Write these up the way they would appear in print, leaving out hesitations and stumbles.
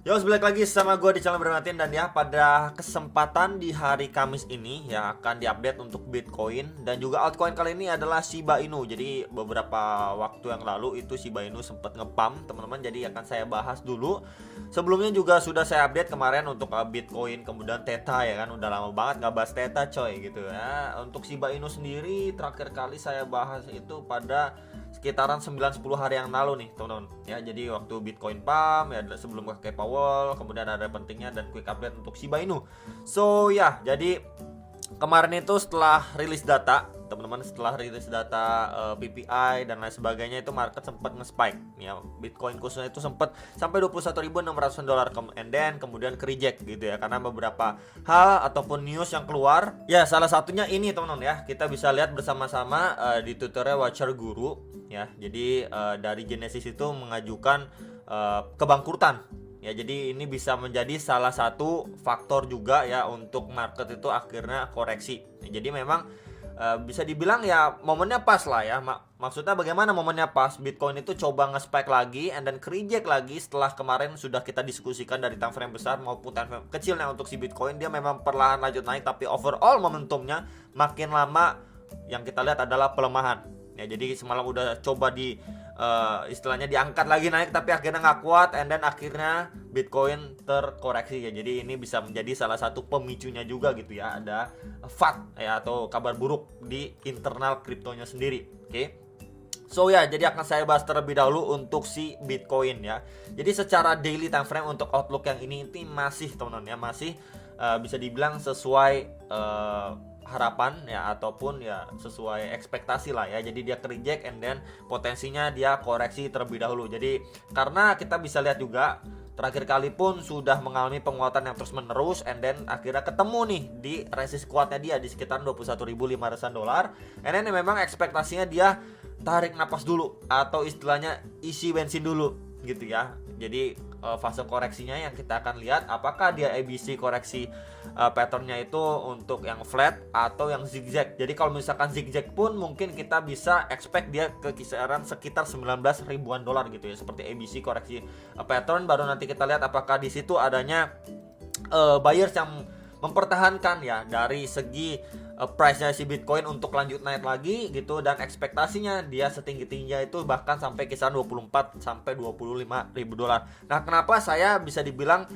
Yo, balik lagi sama gue di channel Bermatin. Dan ya, pada kesempatan di hari Kamis ini ya akan diupdate untuk Bitcoin dan juga altcoin kali ini adalah Shiba Inu. Jadi beberapa waktu yang lalu itu Shiba Inu sempat ngepump teman-teman, jadi akan saya bahas dulu. Sebelumnya juga sudah saya update kemarin untuk Bitcoin, kemudian Theta ya kan, udah lama banget nggak bahas Theta coy gitu ya. Untuk Shiba Inu sendiri terakhir kali saya bahas itu pada sekitaran 9-10 hari yang lalu nih teman-teman ya. Jadi waktu Bitcoin pump ya, sebelum ke Powell, kemudian ada pentingnya dan quick update untuk Shiba Inu. So ya, jadi kemarin itu setelah rilis data teman-teman, setelah rilis data PPI dan lain sebagainya, itu market sempat nge-spike ya. Bitcoin khususnya itu sempat sampai $21.600 and then kemudian ke-reject gitu ya, karena beberapa hal ataupun news yang keluar. Ya, salah satunya ini teman-teman ya. Kita bisa lihat bersama-sama di Twitternya Watcher Guru ya. Jadi dari Genesis itu mengajukan kebangkrutan. Ya, jadi ini bisa menjadi salah satu faktor juga ya untuk market itu akhirnya koreksi. Ya, jadi memang bisa dibilang ya momennya pas lah ya. Maksudnya bagaimana momennya pas? Bitcoin itu coba nge-spike lagi and then reject lagi setelah kemarin sudah kita diskusikan dari time frame besar maupun time frame kecilnya. Untuk si Bitcoin dia memang perlahan lanjut naik, tapi overall momentumnya makin lama yang kita lihat adalah pelemahan. Ya, jadi semalam udah coba istilahnya diangkat lagi naik, tapi akhirnya nggak kuat and then akhirnya Bitcoin terkoreksi ya. Jadi ini bisa menjadi salah satu pemicunya juga gitu ya, ada FUD ya atau kabar buruk di internal kriptonya sendiri. Oke. So ya, jadi akan saya bahas terlebih dahulu untuk si Bitcoin ya. Jadi secara daily time frame untuk outlook yang ini masih teman-teman ya, masih bisa dibilang sesuai harapan ya, ataupun ya sesuai ekspektasi lah ya. Jadi dia reject and then potensinya dia koreksi terlebih dahulu. Jadi karena kita bisa lihat juga terakhir kali pun sudah mengalami penguatan yang terus menerus and then akhirnya ketemu nih di resist kuatnya dia di sekitar $21.500. And then memang ekspektasinya dia tarik napas dulu atau istilahnya isi bensin dulu gitu ya. Jadi fase koreksinya yang kita akan lihat apakah dia ABC koreksi patternnya itu untuk yang flat atau yang zigzag. Jadi kalau misalkan zigzag pun mungkin kita bisa expect dia ke kisaran sekitar 19 ribuan dolar gitu ya, seperti ABC koreksi pattern. Baru nanti kita lihat apakah di situ adanya buyers yang mempertahankan ya dari segi price-nya si Bitcoin untuk lanjut naik lagi gitu, dan ekspektasinya dia setinggi-tingginya itu bahkan sampai kisaran 24 sampai 25 ribu dolar. Nah, kenapa saya bisa dibilang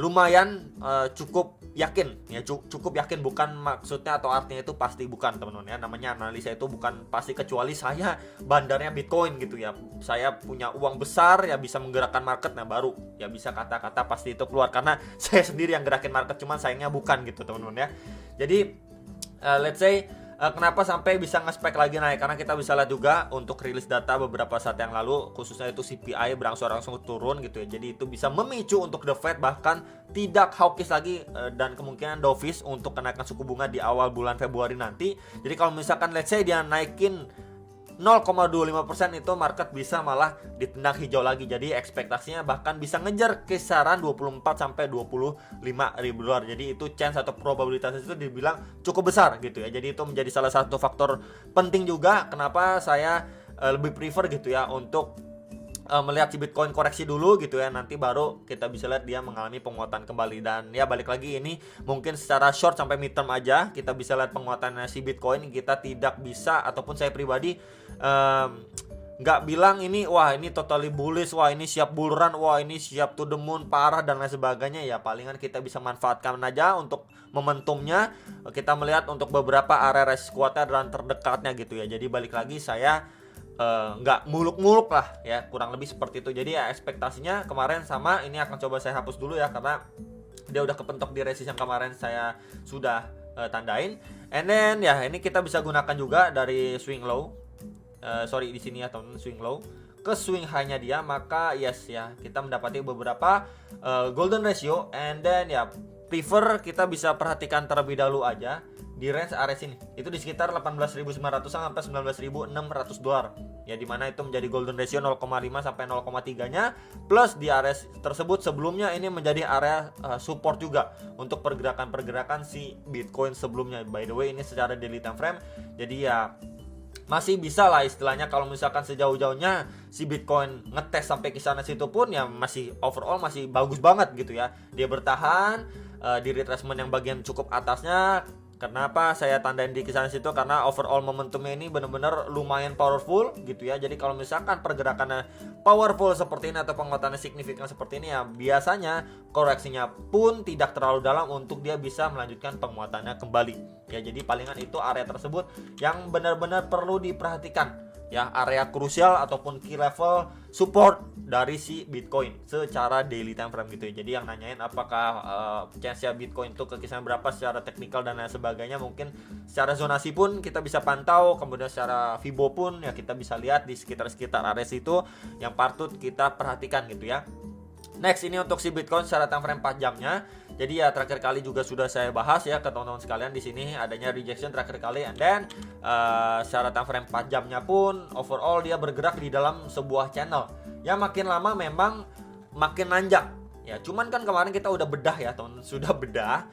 lumayan cukup yakin ya, cukup yakin, bukan maksudnya atau artinya itu pasti, bukan teman-teman ya. Namanya analisa itu bukan pasti, kecuali saya bandarnya Bitcoin gitu ya. Saya punya uang besar ya, bisa menggerakkan market, nah baru ya bisa kata-kata pasti itu keluar, karena saya sendiri yang gerakin market, cuman sayangnya bukan gitu teman-teman ya. Jadi let's say kenapa sampai bisa nge-spike lagi naik, karena kita bisa lihat juga untuk rilis data beberapa saat yang lalu, khususnya itu CPI berangsur-angsur turun gitu ya. Jadi itu bisa memicu untuk the Fed bahkan tidak hawkish lagi dan kemungkinan dovish untuk kenaikan suku bunga di awal bulan Februari nanti. Jadi kalau misalkan let's say dia naikin 0,25% itu market bisa malah ditendang hijau lagi. Jadi ekspektasinya bahkan bisa ngejar kisaran 24 sampai 25 ribu dolar. Jadi itu chance atau probabilitas itu dibilang cukup besar gitu ya. Jadi itu menjadi salah satu faktor penting juga kenapa saya lebih prefer gitu ya untuk melihat si Bitcoin koreksi dulu gitu ya, nanti baru kita bisa lihat dia mengalami penguatan kembali. Dan ya balik lagi, ini mungkin secara short sampai midterm aja kita bisa lihat penguatannya si Bitcoin. Kita tidak bisa, ataupun saya pribadi nggak bilang ini wah ini totally bullish, wah ini siap bull run, wah ini siap to the moon parah dan lain sebagainya. Ya palingan kita bisa manfaatkan aja untuk momentumnya. Kita melihat untuk beberapa area resist kuatnya dan terdekatnya gitu ya. Jadi balik lagi, saya nggak muluk-muluk lah ya, kurang lebih seperti itu. Jadi ya ekspektasinya kemarin sama, ini akan coba saya hapus dulu ya, karena dia udah kepentok di resist yang kemarin saya sudah tandain. And then ya ini kita bisa gunakan juga dari swing low, di sini ya teman, swing low ke swing high-nya dia, maka yes ya kita mendapati beberapa golden ratio. And then ya prefer kita bisa perhatikan terlebih dahulu aja di range area sini, itu di sekitar 18.900 sampai 19.600 dolar ya, dimana itu menjadi golden ratio 0,5 sampai 0,3 nya, plus di area tersebut sebelumnya ini menjadi area support juga untuk pergerakan si Bitcoin sebelumnya. By the way, ini secara daily time frame, jadi ya masih bisa lah istilahnya. Kalau misalkan sejauh-jauhnya si Bitcoin ngetes sampai ke sana situ pun ya masih overall masih bagus banget gitu ya. Dia bertahan di retracement yang bagian cukup atasnya. Kenapa saya tandain di kisaran situ? Karena overall momentumnya ini benar-benar lumayan powerful gitu ya. Jadi kalau misalkan pergerakannya powerful seperti ini atau penguatannya signifikan seperti ini ya, biasanya koreksinya pun tidak terlalu dalam untuk dia bisa melanjutkan penguatannya kembali. Ya, jadi palingan itu area tersebut yang benar-benar perlu diperhatikan. Ya, area krusial ataupun key level support dari si Bitcoin secara daily time frame gitu ya. Jadi yang nanyain apakah chance-nya Bitcoin itu ke kisaran berapa secara teknikal dan lain sebagainya, mungkin secara zonasi pun kita bisa pantau, kemudian secara Fibo pun ya kita bisa lihat di sekitar area situ yang patut kita perhatikan gitu ya. Next, ini untuk si Bitcoin secara time frame 4 jamnya. Jadi ya terakhir kali juga sudah saya bahas ya ke teman-teman sekalian, di sini adanya rejection terakhir kali, and then secara time frame 4 jamnya pun overall dia bergerak di dalam sebuah channel. Ya makin lama memang makin nanjak. Ya cuman kan kemarin kita udah bedah ya teman, sudah bedah.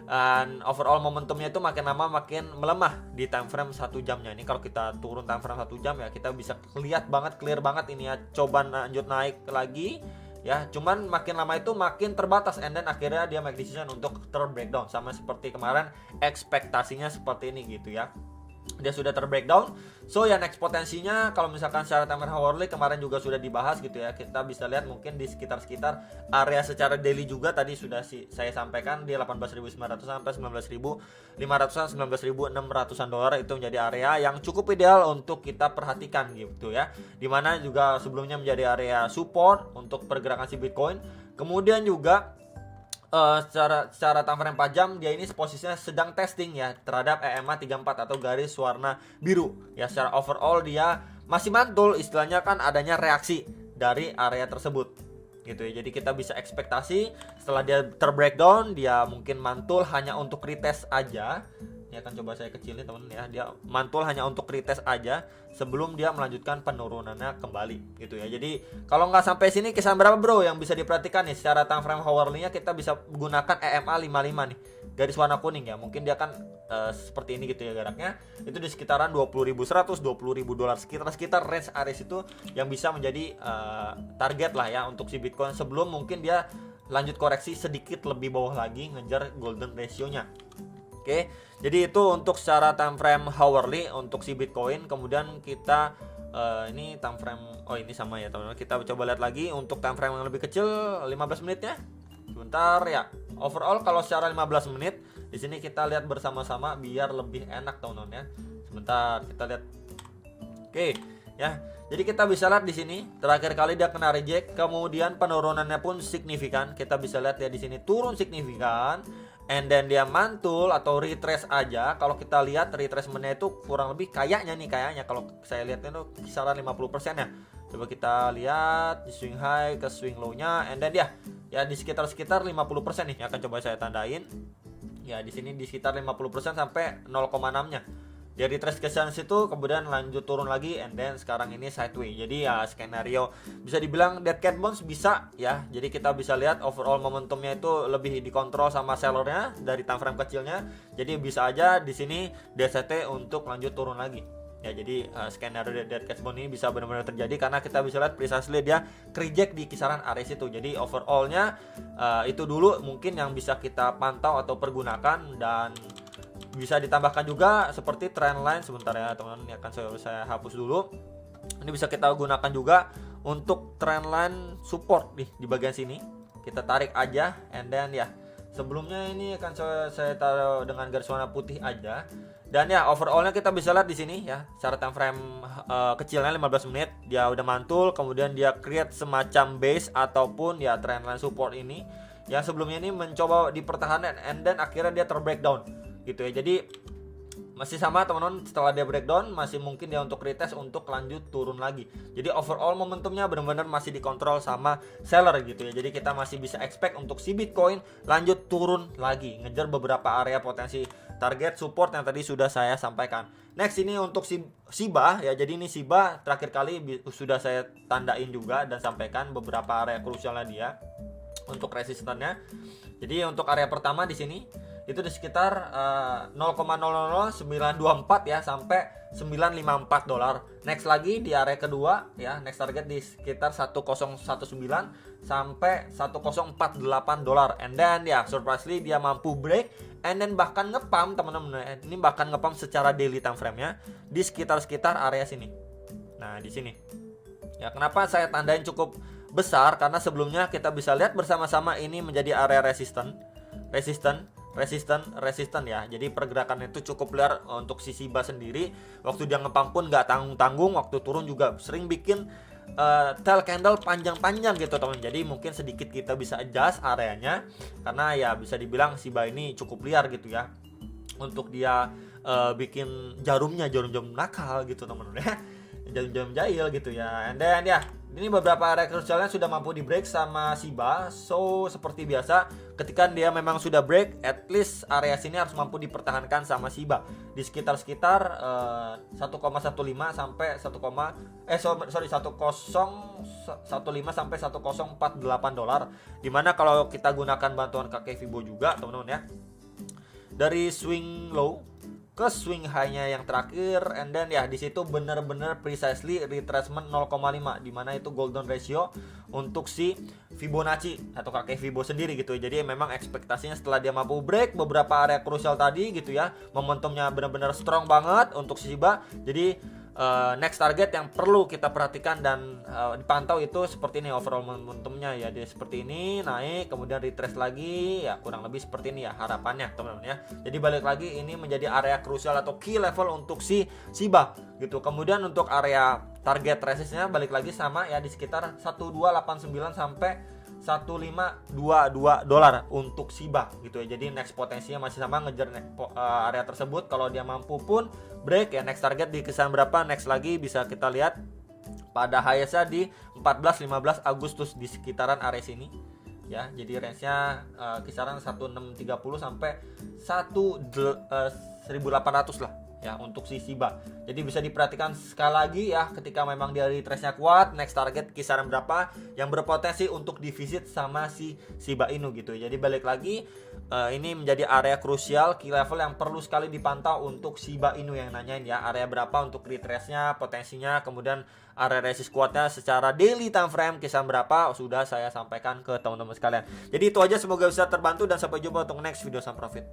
Dan overall momentumnya itu makin lama makin melemah di time frame 1 jamnya. Ini kalau kita turun time frame 1 jam ya kita bisa lihat banget, clear banget ini ya. Coba lanjut naik lagi. Ya, cuman makin lama itu makin terbatas, and then akhirnya dia make decision untuk breakdown sama seperti kemarin ekspektasinya seperti ini gitu ya. Dia sudah breakdown. So ya next potensinya kalau misalkan secara time frame hourly kemarin juga sudah dibahas gitu ya. Kita bisa lihat mungkin di sekitar area secara daily juga tadi sudah saya sampaikan di 18.900 sampai 19.500-an 19.600-an dolar itu menjadi area yang cukup ideal untuk kita perhatikan gitu ya. Dimana juga sebelumnya menjadi area support untuk pergerakan si Bitcoin. Kemudian juga secara time frame 4 jam dia ini posisinya sedang testing ya terhadap EMA 34 atau garis warna biru ya. Secara overall dia masih mantul, istilahnya kan adanya reaksi dari area tersebut gitu ya. Jadi kita bisa ekspektasi setelah dia breakdown dia mungkin mantul hanya untuk retest aja. Ya kan, coba saya kecilin teman ya, dia mantul hanya untuk retest aja sebelum dia melanjutkan penurunannya kembali gitu ya. Jadi kalau nggak sampai sini kisaran berapa bro yang bisa diperhatikan nih secara time frame hourly-nya, kita bisa gunakan EMA 55 nih, garis warna kuning ya. Mungkin dia kan seperti ini gitu ya geraknya, itu di sekitaran 20.100 $20.000 sekitar range area itu yang bisa menjadi target lah ya untuk si Bitcoin sebelum mungkin dia lanjut koreksi sedikit lebih bawah lagi ngejar golden ratio-nya. Oke, jadi itu untuk secara time frame hourly untuk si Bitcoin. Kemudian kita ini time frame, oh ini sama ya teman-teman. Kita coba lihat lagi untuk time frame yang lebih kecil 15 menitnya. Sebentar ya. Overall kalau secara 15 menit di sini kita lihat bersama-sama biar lebih enak teman-teman ya. Sebentar kita lihat. Oke, ya. Jadi kita bisa lihat di sini terakhir kali dia kena reject, kemudian penurunannya pun signifikan. Kita bisa lihat ya di sini turun signifikan. And then dia mantul atau retrace aja. Kalau kita lihat retracementnya itu kurang lebih kayaknya kalau saya lihat itu kisaran 50% ya. Coba kita lihat di swing high ke swing low nya, and then ya di sekitar 50% nih. Akan coba saya tandain. Ya di sini di sekitar 50% sampai 0,6 nya. Dia retrace ke sana situ, kemudian lanjut turun lagi, and then sekarang ini sideways. Jadi ya skenario bisa dibilang dead cat bounce bisa ya. Jadi kita bisa lihat overall momentumnya itu lebih dikontrol sama sellernya dari time frame kecilnya. Jadi bisa aja di sini DCT untuk lanjut turun lagi. Ya jadi skenario dead cat bounce ini bisa benar-benar terjadi karena kita bisa lihat precisely dia reject di kisaran area situ. Jadi overallnya itu dulu mungkin yang bisa kita pantau atau pergunakan, dan bisa ditambahkan juga seperti trendline. Sebentar ya teman-teman, ini akan saya hapus dulu. Ini bisa kita gunakan juga untuk trendline support di bagian sini. Kita tarik aja, and then ya sebelumnya ini akan saya taruh dengan garis warna putih aja. Dan ya overallnya kita bisa lihat di sini ya, secara time frame kecilnya 15 menit dia udah mantul, kemudian dia create semacam base ataupun ya trendline support ini yang sebelumnya ini mencoba dipertahankan, and then akhirnya dia breakdown gitu ya. Jadi masih sama teman-teman, setelah dia breakdown masih mungkin dia untuk retest untuk lanjut turun lagi. Jadi overall momentumnya benar-benar masih dikontrol sama seller gitu ya. Jadi kita masih bisa expect untuk si Bitcoin lanjut turun lagi, ngejar beberapa area potensi target support yang tadi sudah saya sampaikan. Next ini untuk si Shiba ya. Jadi ini Shiba terakhir kali sudah saya tandain juga dan sampaikan beberapa area krusialnya dia untuk resistannya. Jadi untuk area pertama di sini itu di sekitar 0,000924 ya sampai 954 dolar. Next lagi di area kedua ya, next target di sekitar 1019 sampai 1048 dolar. And then ya surprisingly dia mampu break and then bahkan ngepump teman-teman. Ini bahkan ngepump secara daily time frame-nya di sekitar area sini. Nah, di sini. Ya, kenapa saya tandain cukup besar? Karena sebelumnya kita bisa lihat bersama-sama ini menjadi area resisten ya. Jadi pergerakannya itu cukup liar untuk si Shiba sendiri. Waktu dia ngepump pun nggak tanggung-tanggung, waktu turun juga sering bikin tail candle panjang-panjang gitu teman. Jadi mungkin sedikit kita bisa adjust areanya karena ya bisa dibilang Shiba ini cukup liar gitu ya. Untuk dia bikin jarum nakal gitu teman-teman ya. Jarum jahil gitu ya. And then ya, ini beberapa area krusialnya sudah mampu di break sama Shiba. So seperti biasa, ketika dia memang sudah break, at least area sini harus mampu dipertahankan sama Shiba di sekitar 1,15 sampai 1015 sampai 1048 dolar. Dimana kalau kita gunakan bantuan kakek Fibo juga teman-teman ya, dari swing low ke swing high-nya yang terakhir, and then ya di situ benar-benar precisely retracement 0,5 di mana itu golden ratio untuk si Fibonacci atau kakek Fibo sendiri gitu. Jadi memang ekspektasinya setelah dia mampu break beberapa area krusial tadi gitu ya, momentumnya benar-benar strong banget untuk si Shiba. Jadi next target yang perlu kita perhatikan dan dipantau itu seperti ini overall momentumnya ya, dia seperti ini naik kemudian retrace lagi ya, kurang lebih seperti ini ya harapannya teman-teman ya. Jadi balik lagi ini menjadi area krusial atau key level untuk si Shiba gitu. Kemudian untuk area target resistnya balik lagi sama ya di sekitar 1289 sampai 1522 dolar untuk Shiba gitu ya. Jadi next potensinya masih sama ngejar area tersebut. Kalau dia mampu pun break ya, next target di kisaran berapa, next lagi bisa kita lihat pada highest-nya di 14-15 Agustus di sekitaran area sini ya. Jadi range-nya kisaran 1630 sampai 1800 lah ya untuk si Shiba. Jadi bisa diperhatikan sekali lagi ya, ketika memang dia retrace-nya kuat, next target kisaran berapa yang berpotensi untuk divisit sama si Shiba Inu gitu. Jadi balik lagi ini menjadi area krusial key level yang perlu sekali dipantau untuk Shiba Inu yang nanyain ya, area berapa untuk retrace-nya, potensinya, kemudian area resist kuatnya secara daily time frame kisaran berapa sudah saya sampaikan ke teman-teman sekalian. Jadi itu aja, semoga bisa terbantu dan sampai jumpa untuk next video. Sam Profit.